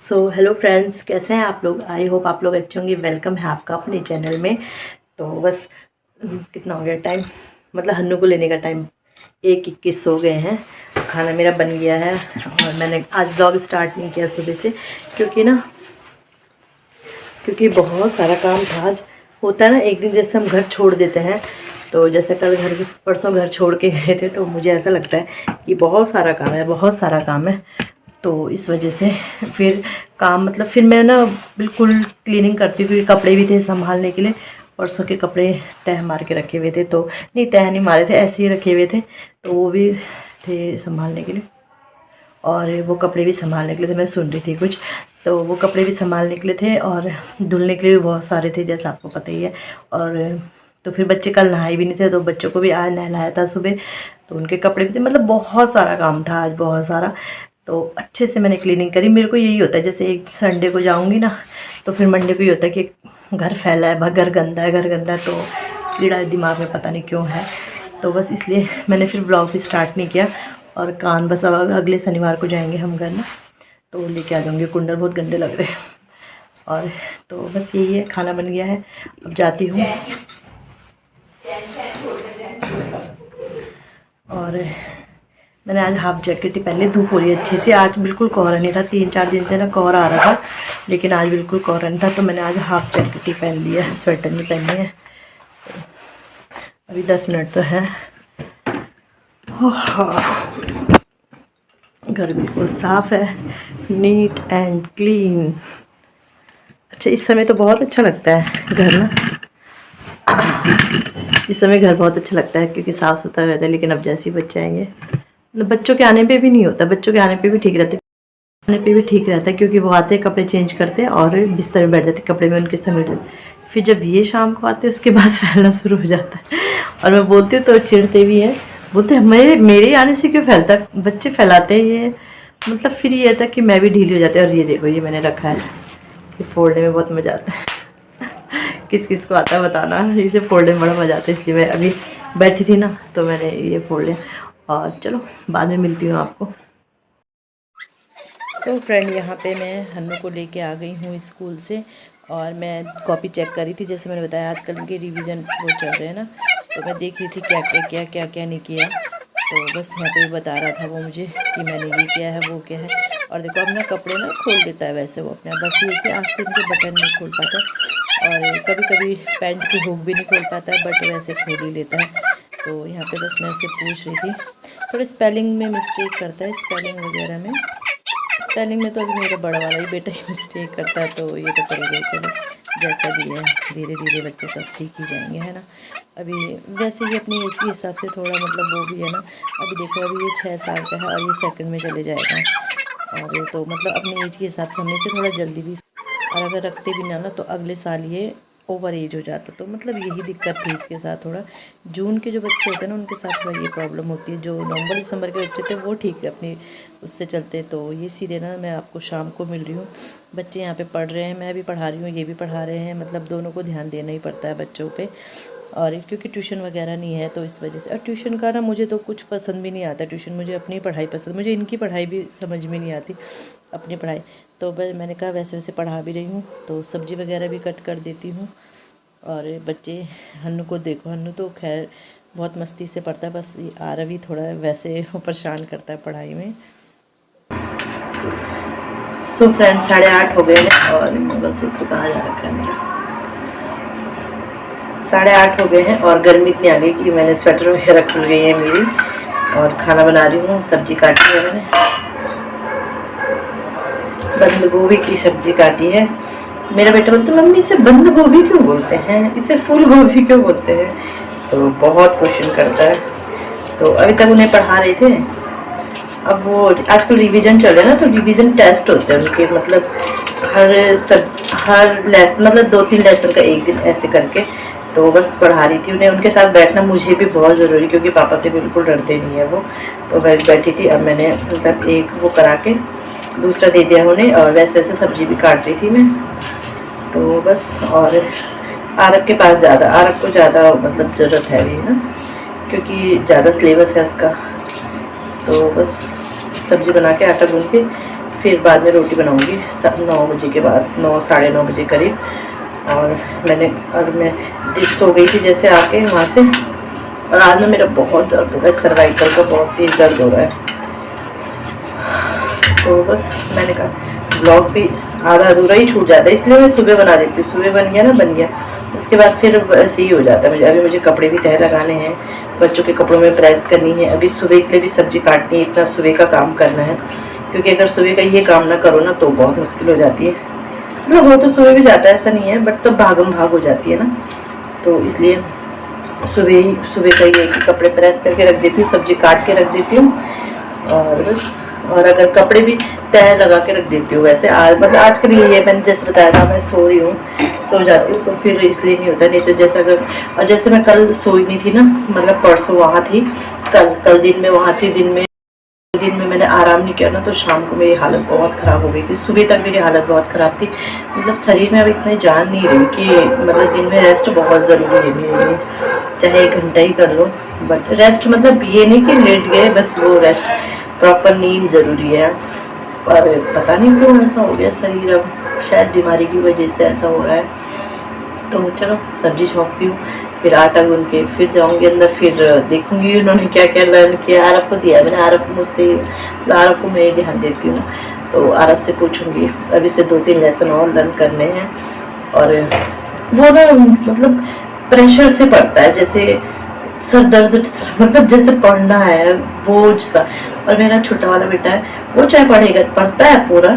So hello friends, कैसे हैं आप लोग। आई होप आप लोग अच्छे होंगे। वेलकम है आपका अपने चैनल में। तो बस कितना हो गया टाइम, मतलब हन्नू को लेने का टाइम 1:21 हो गए हैं। खाना मेरा बन गया है और मैंने आज ब्लॉग स्टार्ट नहीं किया सुबह से, क्योंकि बहुत सारा काम था। आज होता है ना, एक दिन जैसे हम घर छोड़ देते हैं, तो जैसे कल परसों घर छोड़ के गए थे, तो मुझे ऐसा लगता है कि बहुत सारा काम है, बहुत सारा काम है। तो इस वजह से फिर काम, मतलब फिर मैं ना बिल्कुल क्लीनिंग करती हूँ, क्योंकि कपड़े भी थे संभालने के लिए। परसों के कपड़े तह मार के रखे हुए थे, तो नहीं, तह नहीं मारे थे, ऐसे ही रखे हुए थे, तो वो भी थे संभालने के लिए। और वो कपड़े भी संभालने के लिए थे, मैं सुन रही थी कुछ, तो वो कपड़े भी संभालने के लिए थे और धुलने के लिए भी बहुत सारे थे, जैसा आपको पता ही है। और तो फिर बच्चे कल नहाए भी नहीं थे, तो बच्चों को भी आज नहलाया था सुबह, तो उनके कपड़े भी थे, मतलब बहुत सारा काम था आज, बहुत सारा। तो अच्छे से मैंने क्लीनिंग करी। मेरे को यही होता है, जैसे एक संडे को जाऊंगी ना, तो फिर मंडे को ये होता है कि घर फैला है, घर गंदा है, घर गंदा है, तो कीड़ा दिमाग में पता नहीं क्यों है। तो बस इसलिए मैंने फिर ब्लॉग भी स्टार्ट नहीं किया। और कान बस अब अगले शनिवार को जाएंगे हम घर ना, तो लेके आ जाऊँगी। कुंडल बहुत गंदे लग रहे हैं। और तो बस यही है, खाना बन गया है, अब जाती हूँ। और मैंने आज हाफ जैकेट ही पहन ली, धूप हो रही है अच्छी सी। आज बिल्कुल कोहरा नहीं था, 3-4 दिन से ना कोहरा आ रहा था, लेकिन आज बिल्कुल कोहरा नहीं था, तो मैंने आज हाफ जैकेट ही पहन लिया, स्वेटर नहीं पहनी है। अभी 10 मिनट तो है। घर बिल्कुल साफ़ है, नीट एंड क्लीन। अच्छा, इस समय तो बहुत अच्छा लगता है घर ना, इस समय घर बहुत अच्छा लगता है, क्योंकि साफ़ सुथरा रहता है। लेकिन अब जैसे ही बच्चे आएंगे, मतलब बच्चों के आने पे भी नहीं होता, बच्चों के आने पे भी ठीक रहता है, आने पे भी ठीक रहता है, क्योंकि वो आते हैं, कपड़े चेंज करते हैं और बिस्तर में बैठ जाते हैं, कपड़े में उनके समेट देते। फिर जब ये शाम को आते हैं, उसके बाद फैलना शुरू हो जाता है। और मैं बोलती हूँ तो चिढ़ते भी हैं, बोलते हैं मेरे आने से क्यों फैलता है, बच्चे फैलाते हैं ये। मतलब फिर ये था कि मैं भी ढीली हो जाती है। और ये देखो, ये मैंने रखा है, ये फोड़ने में बहुत मज़ा आता है। किस किस को आता है बताना, इसे फोड़ने में बड़ा मज़ा आता है। इसलिए मैं अभी बैठी थी ना, तो मैंने ये फोड़ लिया। और चलो बाद में मिलती हूँ आपको। तो फ्रेंड, यहाँ पे मैं हन्नू को लेके आ गई हूँ स्कूल से, और मैं कॉपी चेक कर रही थी। जैसे मैंने बताया, आजकल उनके रिवीजन वो चल रहे हैं ना, तो मैं देख रही थी क्या नहीं किया। तो बस यहाँ पे बता रहा था वो मुझे कि मैंने ये किया है, वो क्या है। और देखो, अपना कपड़े ना खोल देता है वैसे वो अपने आप, बस ये से आस्ते इनके बटन नहीं खोल पाता, और कभी कभी पैंट की हुक भी नहीं खोल पाता है, बट वैसे खोल ही लेता है। तो यहाँ पे बस मैं उससे पूछ रही थी, थोड़े स्पेलिंग में मिस्टेक करता है, स्पेलिंग वगैरह में। स्पेलिंग में तो अभी मेरा बड़ा वाला ही बेटा ही मिस्टेक करता है, तो ये तो चलेगा ही। चलो जैसा भी है, धीरे धीरे बच्चे सब सीख ही जाएंगे, है ना। अभी वैसे ही अपनी एज के हिसाब से थोड़ा, मतलब वो भी है ना। अभी देखो, अभी ये 6 साल का है और ये सेकंड में चले जाएगा। और तो मतलब अपनी एज के हिसाब से हमने इसे थोड़ा जल्दी भी, और अगर रखते भी ना तो अगले साल ये ओवर एज हो जाता। तो मतलब यही दिक्कत थी इसके साथ थोड़ा। जून के जो बच्चे होते हैं ना, उनके साथ थोड़ा ये प्रॉब्लम होती है। जो नवंबर दिसंबर के बच्चे थे वो ठीक है, अपनी उससे चलते। तो ये सीधे ना, मैं आपको शाम को मिल रही हूँ, बच्चे यहाँ पे पढ़ रहे हैं, मैं भी पढ़ा रही हूँ, ये भी पढ़ा रहे हैं, मतलब दोनों को ध्यान देना ही पड़ता है बच्चों पे। और क्योंकि ट्यूशन वगैरह नहीं है, तो इस वजह से। और ट्यूशन का ना मुझे तो कुछ पसंद भी नहीं आता ट्यूशन, मुझे अपनी पढ़ाई पसंद, मुझे इनकी पढ़ाई भी समझ में नहीं आती, अपनी पढ़ाई। तो मैंने कहा वैसे वैसे पढ़ा भी रही हूँ, तो सब्ज़ी वगैरह भी कट कर देती हूँ। और बच्चे, हन्नू को देखो, हन्नू तो खैर बहुत मस्ती से पढ़ता है, बस ये आरवी थोड़ा वैसे परेशान करता है पढ़ाई में। सो फ्रेंड, 8:30 हो गए हैं, और मंगलसूत्र कहाँ जा रखा है मेरा। 8:30 हो गए हैं, और गर्मी इतनी आ गई कि मैंने स्वेटर वगैरह खुल गई है मेरी। और खाना बना रही हूँ, सब्जी काटी है मैंने, बंद गोभी की सब्जी काटी है। मेरा बेटा बोलता है, मम्मी इसे बंद गोभी क्यों बोलते हैं, इसे फूल गोभी क्यों बोलते हैं। तो बहुत क्वेश्चन करता है। तो अभी तक उन्हें पढ़ा रहे थे, अब वो आजकल रिवीजन चल रहा है ना, तो रिवीजन टेस्ट होते हैं उनके, मतलब हर लेसन, मतलब 2-3 लेसन का एक दिन ऐसे करके। तो बस पढ़ा रही थी उन्हें, उनके साथ बैठना मुझे भी बहुत ज़रूरी, क्योंकि पापा से बिल्कुल डरते नहीं है वो। तो मैं बैठी थी, अब मैंने मतलब एक वो करा के दूसरा दे दिया उन्हें, और वैसे वैसे सब्जी भी काट रही थी मैं। तो बस, और आरब के पास ज़्यादा, आरब को ज़्यादा मतलब ज़रूरत है भी ना, क्योंकि ज़्यादा सिलेबस है उसका। तो बस सब्ज़ी बना के आटा गूँध के फिर बाद में रोटी बनाऊँगी 9 बजे के बाद, 9 साढ़े 9 बजे करीब। और मैं सो गई थी जैसे आके वहाँ से, और आज में मेरा बहुत दर्द हो रहा है, सर्वाइकल का बहुत तेज़ दर्द हो रहा है। तो बस मैंने कहा ब्लॉग भी आधा अधूरा ही छूट जाता है, इसलिए मैं सुबह बना देती हूँ। सुबह बन गया ना, बन गया, उसके बाद फिर ऐसे ही हो जाता है मुझे। अभी मुझे कपड़े भी तह लगाने हैं, बच्चों के कपड़ों में प्रेस करनी है, अभी सुबह के लिए भी सब्जी काटनी है, इतना सुबह का काम करना है। क्योंकि अगर सुबह का ये काम ना करो ना तो बहुत मुश्किल हो जाती है। मतलब वो तो सुबह भी जाता है, ऐसा नहीं है, बट तब भागम भाग हो जाती है ना, तो इसलिए सुबह का ये है कि कपड़े प्रेस करके रख देती हूँ, सब्जी काट के रख देती हूँ, और बस। और अगर कपड़े भी तह लगा के रख देती हूँ। वैसे आज मतलब आज के लिए ये मैंने जैसे बताया था, मैं सो रही हूँ, सो जाती हूँ, तो फिर इसलिए नहीं होता। नहीं तो जैसे अगर, और जैसे मैं कल सोई नहीं थी ना, मतलब परसों वहाँ थी, कल दिन में वहाँ थी, दिन में मैंने आराम नहीं किया ना, तो शाम को मेरी हालत बहुत ख़राब हो गई थी। सुबह तक मेरी हालत बहुत ख़राब थी, मतलब शरीर में अब इतनी जान नहीं रही कि मतलब दिन में रेस्ट बहुत ज़रूरी है मेरे लिए, चाहे 1 घंटा ही कर लो, बट रेस्ट मतलब ये नहीं कि लेट गए बस, वो रेस्ट प्रॉपर नींद ज़रूरी है। और पता नहीं क्यों ऐसा हो गया शरीर, अब शायद बीमारी की वजह से ऐसा हो रहा है। तो चलो सब्जी छौंकती हूँ, फिर आटा गूंद के फिर जाऊँगी अंदर, फिर देखूँगी उन्होंने क्या क्या लर्न किया। आरब को दिया मैंने, आरब मुझसे, आरब को मैं ही ध्यान देती हूँ, तो आरब से पूछूँगी। अभी से 2-3 लेसन और लर्न करने हैं। और वो ना मतलब प्रेशर से पड़ता है, जैसे सर दर्द, मतलब जैसे पढ़ना है बोझ सा। और मेरा छोटा वाला बेटा है, वो चाहे पढ़ेगा, पढ़ता है पूरा,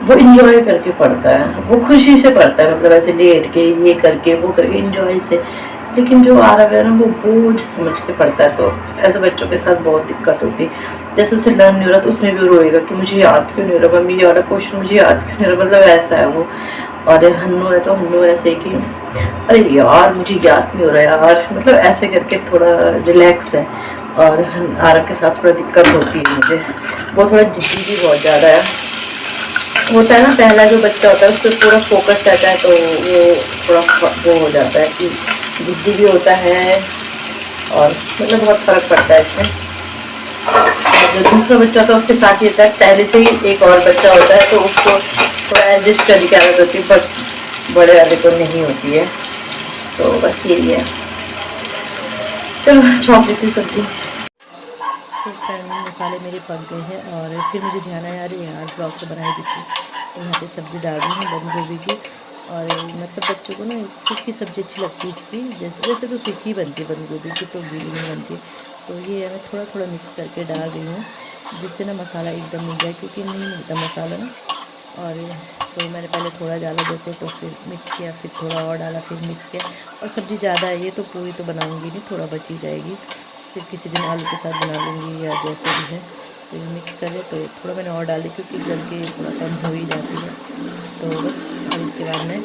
वो इंजॉय करके पढ़ता है, वो खुशी से पढ़ता है, मतलब ऐसे लेट के ये करके वो करके इंजॉय से। लेकिन जो आ रहा है ना, वो बोझ समझ के पढ़ता है, तो ऐसे बच्चों के साथ बहुत दिक्कत होती है। जैसे उसे लर्न नहीं हो रहा तो उसमें भी रोएगा कि मुझे याद क्यों नहीं हो रहा, मम्मी ये वाला क्वेश्चन मुझे याद क्यों नहीं हो रहा, मतलब ऐसा है वो। और हन्नू है तो हन्नू ऐसे कि अरे यार मुझे याद नहीं हो रहा यार, मतलब ऐसे करके थोड़ा रिलैक्स है। और आरब के साथ थोड़ा दिक्कत होती है मुझे, वो थोड़ा जिद्दी भी बहुत ज़्यादा है। होता है ना, पहला जो बच्चा होता है उस पर पूरा फोकस रहता है, तो वो थोड़ा वो हो जाता है कि जिद्दी भी होता है, और मतलब बहुत फ़र्क पड़ता है इसमें। और जो दूसरा बच्चा होता है उसके साथ ही होता है, पहले से ही एक और बच्चा होता है तो उसको थोड़ा एडजस्ट करने की आदत होती है, बट बड़े वाले को नहीं होती है। तो बस यही है। चलो छौंक लेती हूँ सब्जी। तो पैन में मसाले मेरे पक गए हैं, और फिर मुझे ध्यान आया अरे यार ब्लॉग तो बनाई दी थी, तो यहाँ पे सब्ज़ी डाल रही हूँ बंद गोभी की। और मतलब बच्चों को ना सूखी सब्ज़ी अच्छी लगती है इसकी, जैसे वैसे तो सूखी बनती है बंद गोभी की, तो गीली नहीं बनती। तो ये है मैं थोड़ा थोड़ा मिक्स करके डाल रही हूँ, जिससे ना मसाला एकदम मिल जाए, क्योंकि नहीं मिलता मसाला ना। और तो मैंने पहले थोड़ा डाला जैसे, तो फिर मिक्स किया, फिर थोड़ा और डाला, फिर मिक्स किया। और सब्ज़ी ज़्यादा है ये, तो पूरी तो बनाऊँगी नहीं, थोड़ा बची जाएगी, फिर किसी दिन आलू के साथ बना लूँगी या जैसे भी है। तो ये मिक्स कर ले, तो थोड़ा मैंने और डाल दी क्योंकि गल के थोड़ा कम हो ही जाती है। तो बस अब इसके बाद मैं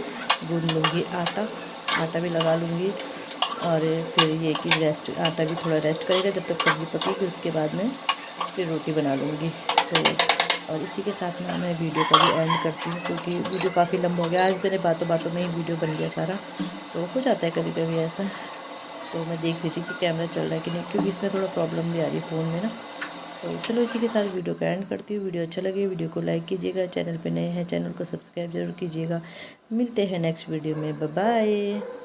गूँध लूँगी आटा भी लगा लूँगी। और फिर ये कि आटा भी थोड़ा रेस्ट करेगा जब तक सब्ज़ी पकेगी, उसके बाद में फिर रोटी बना लूँगी। तो और इसी के साथ में मैं वीडियो का भी एंड करती हूँ, क्योंकि वीडियो काफ़ी लंबा हो गया। आज मेरे बातों बातों में ही वीडियो बन गया सारा, तो हो जाता है कभी कभी ऐसा। तो मैं देख रही थी कि कैमरा चल रहा है कि नहीं, क्योंकि इसमें थोड़ा प्रॉब्लम भी आ रही है फ़ोन में ना। तो चलो इसी के साथ वीडियो का एंड करती हूँ। वीडियो अच्छा लगे वीडियो को लाइक कीजिएगा, चैनल पे नए हैं चैनल को सब्सक्राइब जरूर कीजिएगा। मिलते हैं नेक्स्ट वीडियो में, बाय बाय।